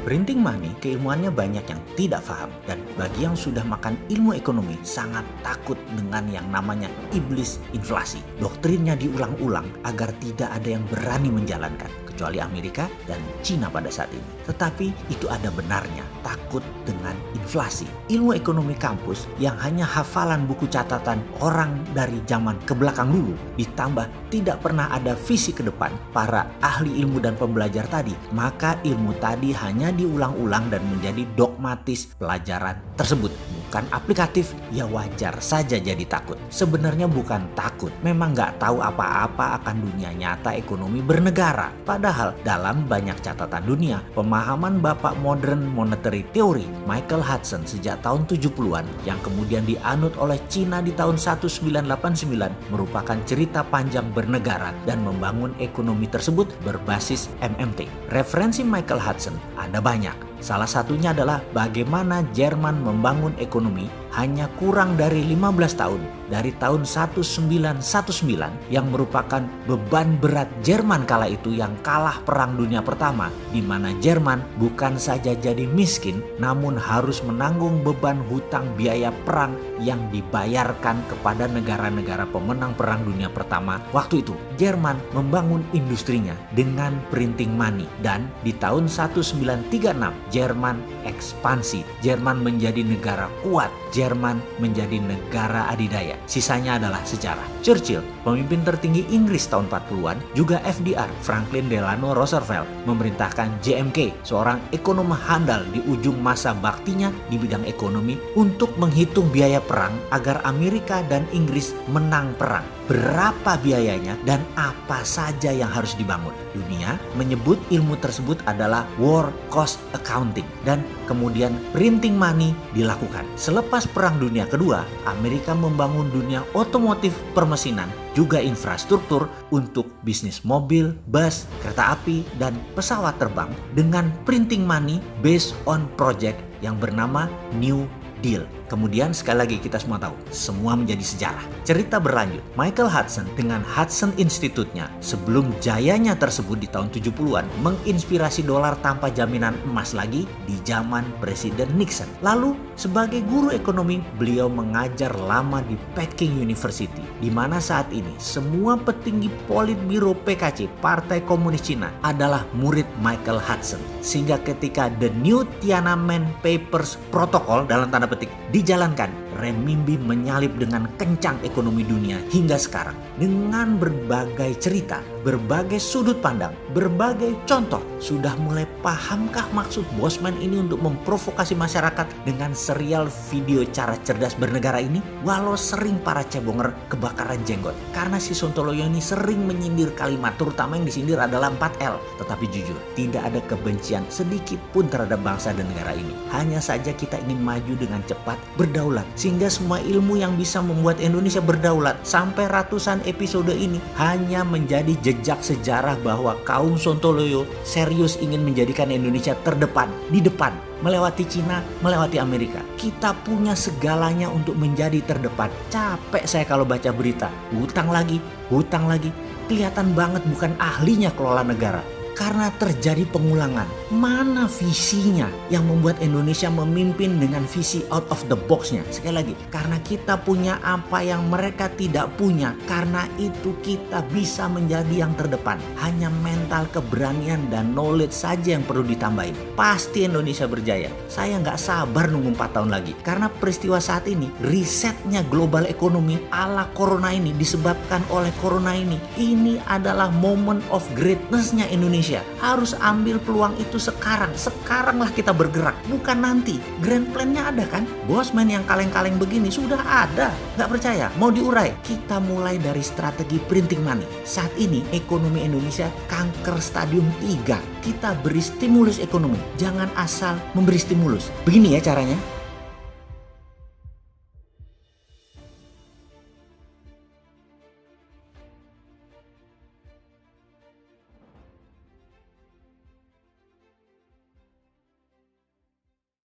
Printing money keilmuannya banyak yang tidak paham, dan bagi yang sudah makan ilmu ekonomi sangat takut dengan yang namanya iblis inflasi. Doktrinnya diulang-ulang agar tidak ada yang berani menjalankan, kecuali Amerika dan Cina pada saat ini. Tetapi itu ada benarnya, takut dengan inflasi. Ilmu ekonomi kampus yang hanya hafalan buku catatan orang dari zaman ke belakang dulu, ditambah tidak pernah ada visi ke depan para ahli ilmu dan pembelajar tadi, maka ilmu tadi hanya diulang-ulang dan menjadi dogmatis pelajaran tersebut. Bukan aplikatif, ya wajar saja jadi takut. Sebenarnya bukan takut, memang nggak tahu apa-apa akan dunia nyata ekonomi bernegara. Padahal dalam banyak catatan dunia, pemahaman bapak modern monetary theory Michael Hudson sejak tahun 70-an yang kemudian dianut oleh Cina di tahun 1989 merupakan cerita panjang bernegara dan membangun ekonomi tersebut berbasis MMT. Referensi Michael Hudson ada banyak. Salah satunya adalah bagaimana Jerman membangun ekonomi hanya kurang dari 15 tahun dari tahun 1919 yang merupakan beban berat Jerman kala itu yang kalah Perang Dunia Pertama, di mana Jerman bukan saja jadi miskin namun harus menanggung beban hutang biaya perang yang dibayarkan kepada negara-negara pemenang Perang Dunia Pertama waktu itu. Jerman membangun industrinya dengan printing money, dan di tahun 1936 Jerman ekspansi. Jerman menjadi negara kuat. Jerman menjadi negara adidaya. Sisanya adalah sejarah. Churchill, pemimpin tertinggi Inggris tahun 40-an, juga FDR, Franklin Delano Roosevelt, memerintahkan JMK, seorang ekonom handal di ujung masa baktinya di bidang ekonomi, untuk menghitung biaya perang agar Amerika dan Inggris menang perang. Berapa biayanya dan apa saja yang harus dibangun. Dunia menyebut ilmu tersebut adalah war cost accounting, dan kemudian printing money dilakukan. Selepas Perang Dunia Kedua, Amerika membangun dunia otomotif permesinan, juga infrastruktur untuk bisnis mobil, bus, kereta api, dan pesawat terbang dengan printing money based on project yang bernama New Deal. Kemudian sekali lagi kita semua tahu, semua menjadi sejarah. Cerita berlanjut, Michael Hudson dengan Hudson Institute-nya sebelum jayanya tersebut di tahun 70-an menginspirasi dolar tanpa jaminan emas lagi di zaman Presiden Nixon. Lalu sebagai guru ekonomi, beliau mengajar lama di Peking University, di mana saat ini semua petinggi Politbiro PKC, Partai Komunis Cina, adalah murid Michael Hudson. Sehingga ketika The New Tiananmen Papers Protocol dalam tanda petik dijalankan, renminbi menyalip dengan kencang ekonomi dunia hingga sekarang. Dengan berbagai cerita, berbagai sudut pandang, berbagai contoh, sudah mulai pahamkah maksud Bosman ini untuk memprovokasi masyarakat dengan serial video cara cerdas bernegara ini? Walau sering para cebonger kebakaran jenggot, karena si Sontoloyo ini sering menyindir kalimat, terutama yang disindir adalah 4L. Tetapi jujur, tidak ada kebencian sedikit pun terhadap bangsa dan negara ini. Hanya saja kita ingin maju dengan cepat, berdaulat, sehingga semua ilmu yang bisa membuat Indonesia berdaulat sampai ratusan episode ini hanya menjadi jejak sejarah bahwa kaum Sontoloyo serius ingin menjadikan Indonesia terdepan, di depan, melewati Cina, melewati Amerika. Kita punya segalanya untuk menjadi terdepan. Capek saya kalau baca berita, hutang lagi. Kelihatan banget bukan ahlinya kelola negara. Karena terjadi pengulangan. Mana visinya yang membuat Indonesia memimpin dengan visi out of the box-nya? Sekali lagi, karena kita punya apa yang mereka tidak punya. Karena itu kita bisa menjadi yang terdepan. Hanya mental, keberanian, dan knowledge saja yang perlu ditambahin. Pasti Indonesia berjaya. Saya nggak sabar nunggu 4 tahun lagi. Karena peristiwa saat ini, risetnya global ekonomi ala corona ini disebabkan oleh corona ini. Ini adalah moment of greatness-nya Indonesia. Harus ambil peluang itu sekarang. Sekaranglah kita bergerak, bukan nanti. Grand plan-nya ada kan? Bosman yang kaleng-kaleng begini sudah ada. Gak percaya? Mau diurai? Kita mulai dari strategi printing money. Saat ini ekonomi Indonesia kanker stadium 3. Kita beri stimulus ekonomi. Jangan asal memberi stimulus. Begini ya caranya.